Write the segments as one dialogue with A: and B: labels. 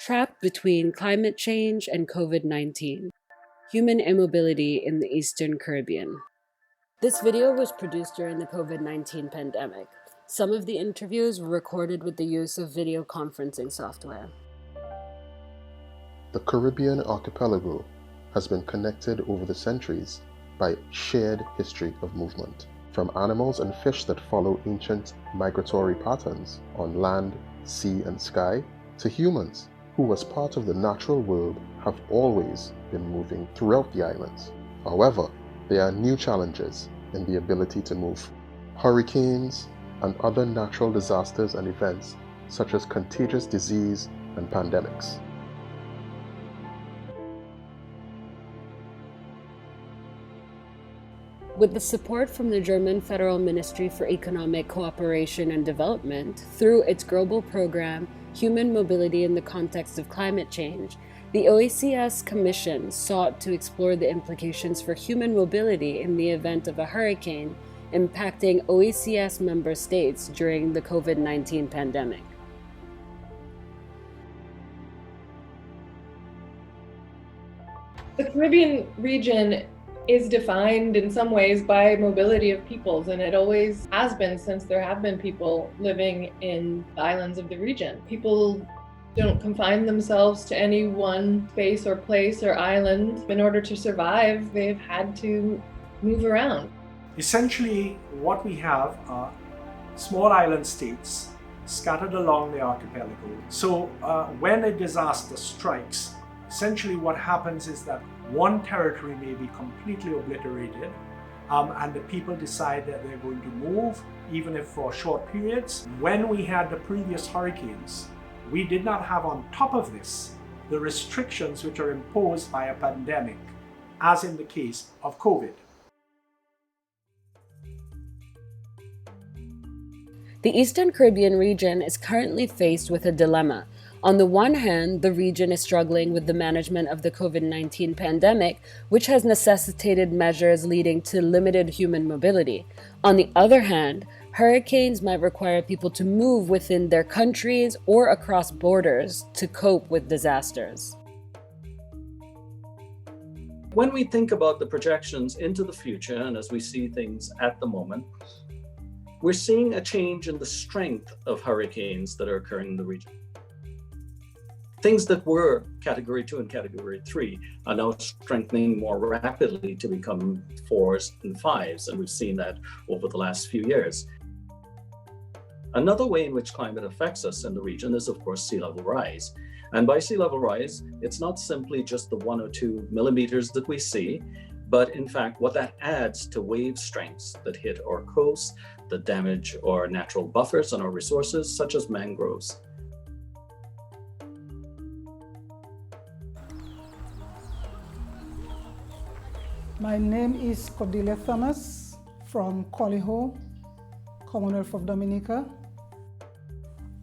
A: Trapped between climate change and COVID-19, human immobility in the Eastern Caribbean. This video was produced during the COVID-19 pandemic. Some of the interviews were recorded with the use of video conferencing software.
B: The Caribbean archipelago has been connected over the centuries by shared history of movement. From animals and fish that follow ancient migratory patterns on land, sea, and sky, to humans who, as part of the natural world, have always been moving throughout the islands. However, there are new challenges in the ability to move. Hurricanes and other natural disasters and events such as contagious disease and pandemics.
A: With the support from the German Federal Ministry for Economic Cooperation and Development, through its global program, Human Mobility in the Context of Climate Change, the OECS Commission sought to explore the implications for human mobility in the event of a hurricane impacting OECS member states during the COVID-19 pandemic.
C: The Caribbean region is defined in some ways by mobility of peoples, and it always has been since there have been people living in the islands of the region. People don't confine themselves to any one space or place or island. In order to survive, they've had to move around.
D: Essentially, what we have are small island states scattered along the archipelago. So when a disaster strikes, essentially what happens is that one territory may be completely obliterated, and the people decide that they're going to move, even if for short periods. When we had the previous hurricanes, we did not have on top of this the restrictions which are imposed by a pandemic, as in the case of COVID.
A: The Eastern Caribbean region is currently faced with a dilemma. On the one hand, the region is struggling with the management of the COVID-19 pandemic, which has necessitated measures leading to limited human mobility. On the other hand, hurricanes might require people to move within their countries or across borders to cope with disasters.
E: When we think about the projections into the future, and as we see things at the moment, we're seeing a change in the strength of hurricanes that are occurring in the region. Things that were Category 2 and Category 3 are now strengthening more rapidly to become 4s and 5s, and we've seen that over the last few years. Another way in which climate affects us in the region is, of course, sea level rise. And by sea level rise, it's not simply just the 1 or 2 millimeters that we see, but in fact, what that adds to wave strengths that hit our coasts, that damage our natural buffers and our resources, such as mangroves.
F: My name is Cordelia Thomas from Collie, Commonwealth of Dominica.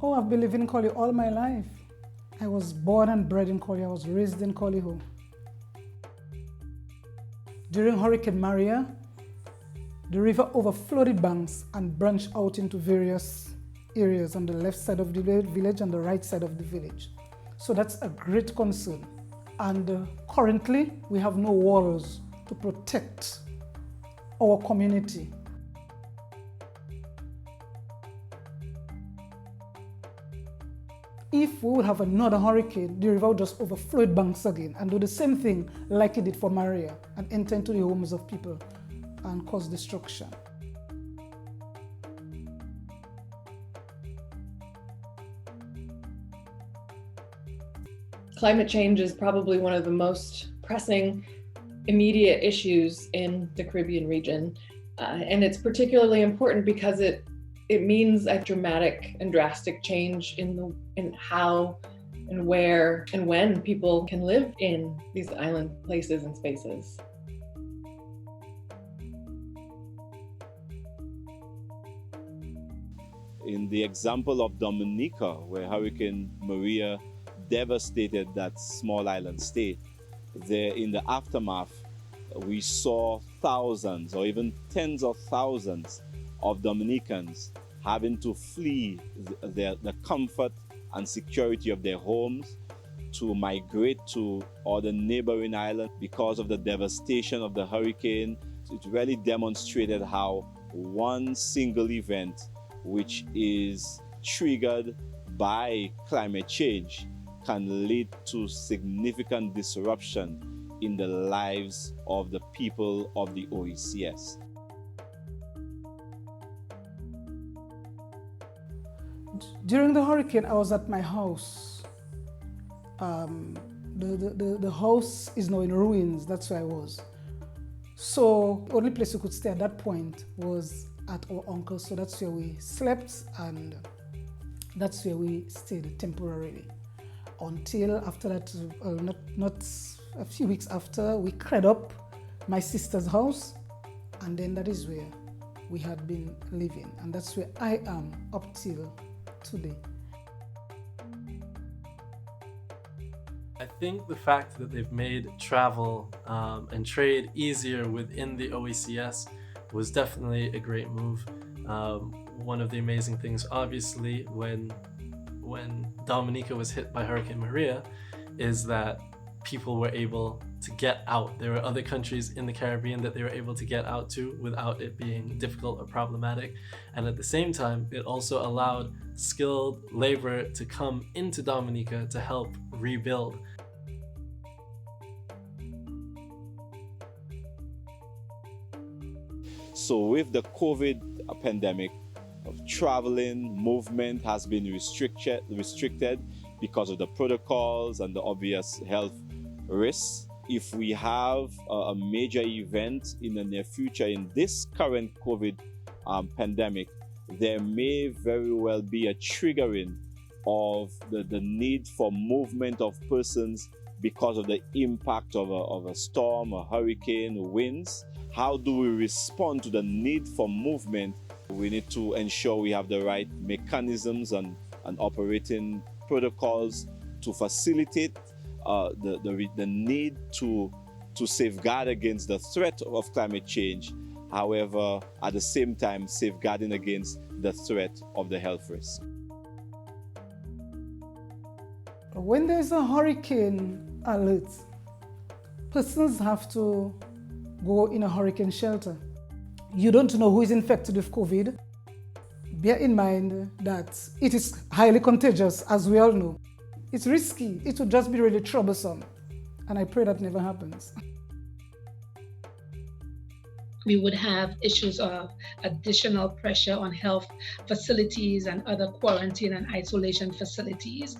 F: Oh, I've been living in Collie all my life. I was born and bred in Collie. I was raised in Collie. During Hurricane Maria, the river overflowed banks and branched out into various areas on the left side of the village and the right side of the village. So that's a great concern. And currently, we have no walls to protect our community. If we would have another hurricane, the river would just overflow banks again and do the same thing like it did for Maria and enter into the homes of people and cause destruction.
C: Climate change is probably one of the most pressing immediate issues in the Caribbean region. And it's particularly important because it means a dramatic and drastic change in how and where and when people can live in these island places and spaces.
G: In the example of Dominica, where Hurricane Maria devastated that small island state, there in the aftermath, we saw thousands or even tens of thousands of Dominicans having to flee the comfort and security of their homes to migrate to other neighboring islands because of the devastation of the hurricane. It really demonstrated how one single event, which is triggered by climate change, can lead to significant disruption in the lives of the people of the OECS.
F: During the hurricane, I was at my house. The house is now in ruins. That's where I was. So the only place we could stay at that point was at our uncle's. So that's where we slept, and that's where we stayed temporarily. Until after that, not a few weeks after, we cleared up my sister's house, and then that is where we had been living, and that's where I am up till today.
H: I think the fact that they've made travel and trade easier within the OECS was definitely a great move. One of the amazing things, obviously, when Dominica was hit by Hurricane Maria, is that people were able to get out. There were other countries in the Caribbean that they were able to get out to without it being difficult or problematic. And at the same time, it also allowed skilled labor to come into Dominica to help rebuild.
G: So with the COVID pandemic, traveling, movement has been restricted because of the protocols and the obvious health risks. If we have a major event in the near future in this current COVID pandemic, there may very well be a triggering of the need for movement of persons because of the impact of a storm, a hurricane, winds. How do we respond to the need for movement? We need to ensure we have the right mechanisms and operating protocols to facilitate the need to safeguard against the threat of climate change. However, at the same time, safeguarding against the threat of the health risk.
F: When there's a hurricane alert, persons have to go in a hurricane shelter. You don't know who is infected with COVID. Bear in mind that it is highly contagious, as we all know. It's risky. It would just be really troublesome. And I pray that never happens.
I: We would have issues of additional pressure on health facilities and other quarantine and isolation facilities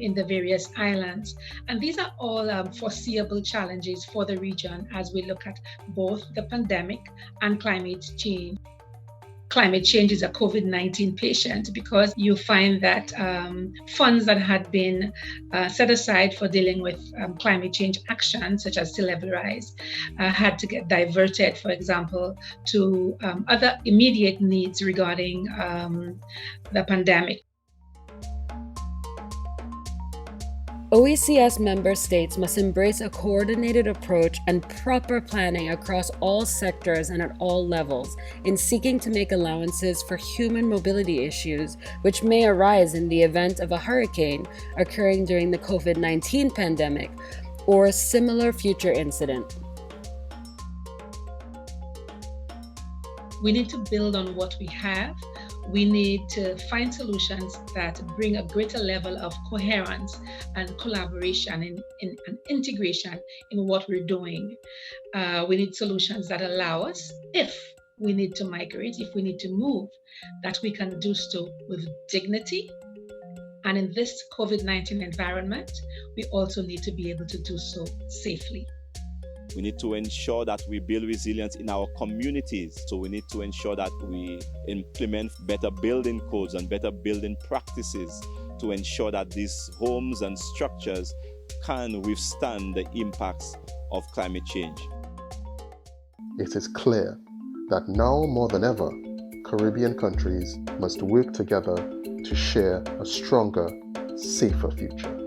I: in the various islands. And these are all foreseeable challenges for the region as we look at both the pandemic and climate change. Climate change is a COVID-19 patient because you find that funds that had been set aside for dealing with climate change action, such as sea level rise, had to get diverted, for example, to other immediate needs regarding the pandemic.
A: OECS member states must embrace a coordinated approach and proper planning across all sectors and at all levels in seeking to make allowances for human mobility issues which may arise in the event of a hurricane occurring during the COVID-19 pandemic or a similar future incident.
I: We need to build on what we have. We need to find solutions that bring a greater level of coherence and collaboration and integration in what we're doing. We need solutions that allow us, if we need to migrate, if we need to move, that we can do so with dignity. And in this COVID-19 environment, we also need to be able to do so safely.
G: We need to ensure that we build resilience in our communities. So we need to ensure that we implement better building codes and better building practices to ensure that these homes and structures can withstand the impacts of climate change.
B: It is clear that now more than ever, Caribbean countries must work together to share a stronger, safer future.